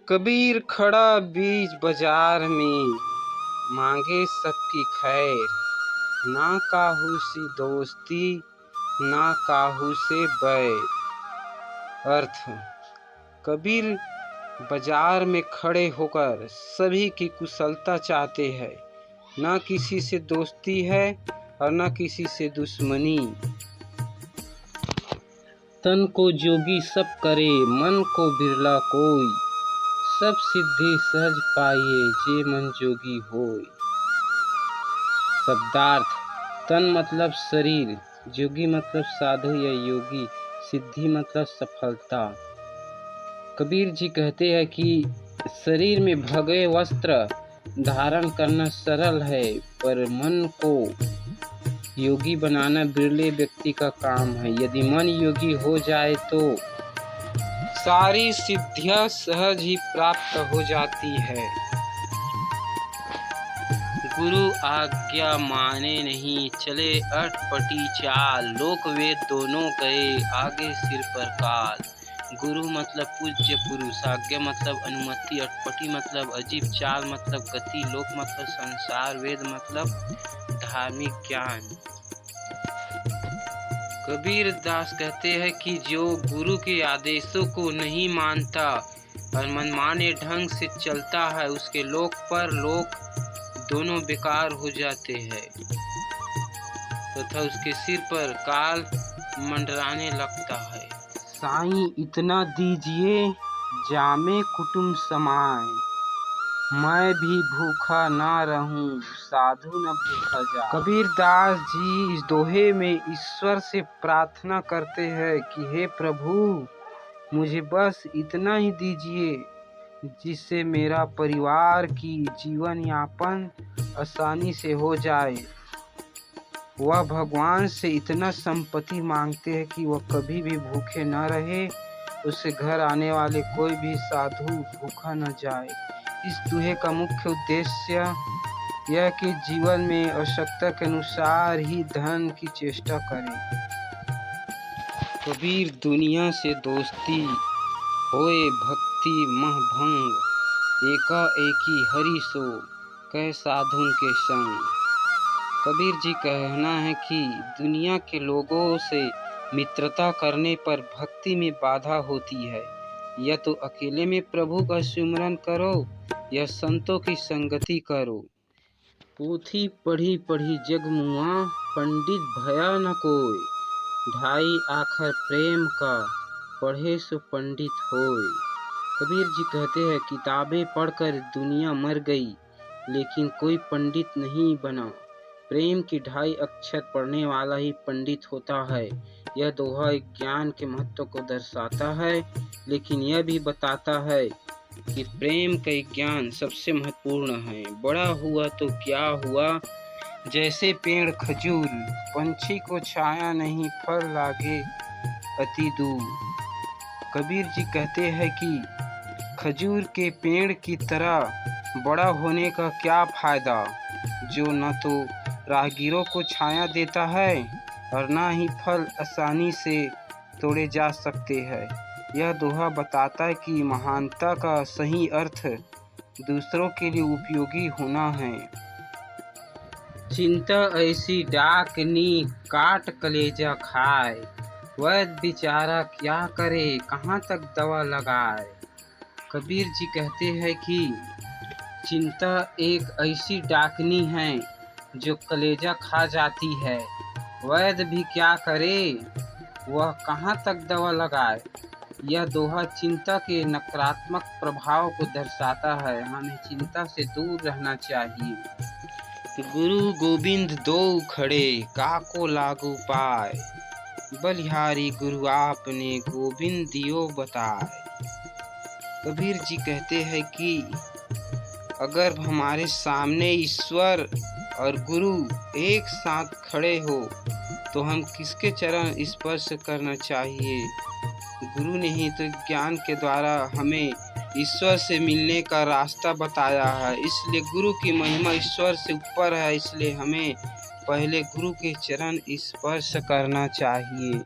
कबीर खड़ा बीच बाजार में, मांगे सबकी खैर। ना काहू से दोस्ती, ना काहू से बैर। अर्थ: कबीर बाजार में खड़े होकर सभी की कुशलता चाहते हैं। न किसी से दोस्ती है और न किसी से दुश्मनी। तन को जोगी सब करे, मन को बिरला कोई। सब सिद्धि सहज पाइए, जे मन जोगी होय। शब्दार्थ: तन मतलब शरीर, जोगी मतलब साधु या योगी, सिद्धि मतलब सफलता। कबीर जी कहते हैं कि शरीर में भगवे वस्त्र धारण करना सरल है, पर मन को योगी बनाना बिरले व्यक्ति का काम है। यदि मन योगी हो जाए तो सारी सिद्धियां सहज ही प्राप्त हो जाती है। गुरु आज्ञा माने नहीं, चले अटपटी चाल। लोक वेद दोनों गए, आगे सिर पर काल। गुरु मतलब पूज्य पुरुष, आज्ञा मतलब अनुमति, अटपटी मतलब अजीब, चाल मतलब गति, लोक मतलब संसार, वेद मतलब धार्मिक ज्ञान। कबीर दास कहते हैं कि जो गुरु के आदेशों को नहीं मानता और मनमाने ढंग से चलता है, उसके लोक पर लोक दोनों बेकार हो जाते हैं तथा उसके सिर पर काल मंडराने लगता है। साईं इतना दीजिए, जामे कुटुंब समाए। मैं भी भूखा ना रहूं, साधु न भूखा जाए। कबीर दास जी इस दोहे में ईश्वर से प्रार्थना करते हैं कि हे प्रभु, मुझे बस इतना ही दीजिए जिससे मेरा परिवार की जीवन यापन आसानी से हो जाए। वह भगवान से इतना संपत्ति मांगते हैं कि वह कभी भी भूखे न रहे, उसके घर आने वाले कोई भी साधु भूखा न जाए। इस दोहे का मुख्य उद्देश्य यह कि जीवन में आवश्यकता के अनुसार ही धन की चेष्टा करें। कबीर दुनिया से दोस्ती होए भक्ति मह भंग, एकाएकी हरि सो कह साधुन के संग। कबीर जी कहना है कि दुनिया के लोगों से मित्रता करने पर भक्ति में बाधा होती है। या तो अकेले में प्रभु का सुमिरन करो या संतों की संगति करो। पोथी पढ़ी पढ़ी जग मुआ, पंडित भया न कोई। ढाई आखर प्रेम का, पढ़े सो पंडित होय। कबीर जी कहते हैं किताबें पढ़कर दुनिया मर गई, लेकिन कोई पंडित नहीं बना। प्रेम की ढाई अक्षर पढ़ने वाला ही पंडित होता है। यह दोहा ज्ञान के महत्व को दर्शाता है, लेकिन यह भी बताता है कि प्रेम का ज्ञान सबसे महत्वपूर्ण है। बड़ा हुआ तो क्या हुआ, जैसे पेड़ खजूर, पंछी को छाया नहीं, फल लागे अति दूर। कबीर जी कहते हैं कि खजूर के पेड़ की तरह बड़ा होने का क्या फायदा, जो न तो राहगीरों को छाया देता है और न ही फल आसानी से तोड़े जा सकते हैं। यह दोहा बताता है कि महानता का सही अर्थ दूसरों के लिए उपयोगी होना है। चिंता ऐसी डाकनी, काट कलेजा खाए। वैद्य बेचारा क्या करे, कहाँ तक दवा लगाए। कबीर जी कहते हैं कि चिंता एक ऐसी डाकनी है जो कलेजा खा जाती है। वैद्य भी क्या करे, वह कहाँ तक दवा लगाए। यह दोहा चिंता के नकारात्मक प्रभाव को दर्शाता है। हमें चिंता से दूर रहना चाहिए। गुरु गोविंद दो खड़े, काको लागू पाए। बलिहारी गुरु आपने, गोविंद दियो बताए। कबीर जी कहते हैं कि अगर हमारे सामने ईश्वर और गुरु एक साथ खड़े हो तो हम किसके चरण स्पर्श करना चाहिए। गुरु ने ही तो ज्ञान के द्वारा हमें ईश्वर से मिलने का रास्ता बताया है। इसलिए गुरु की महिमा ईश्वर से ऊपर है, इसलिए हमें पहले गुरु के चरण स्पर्श करना चाहिए।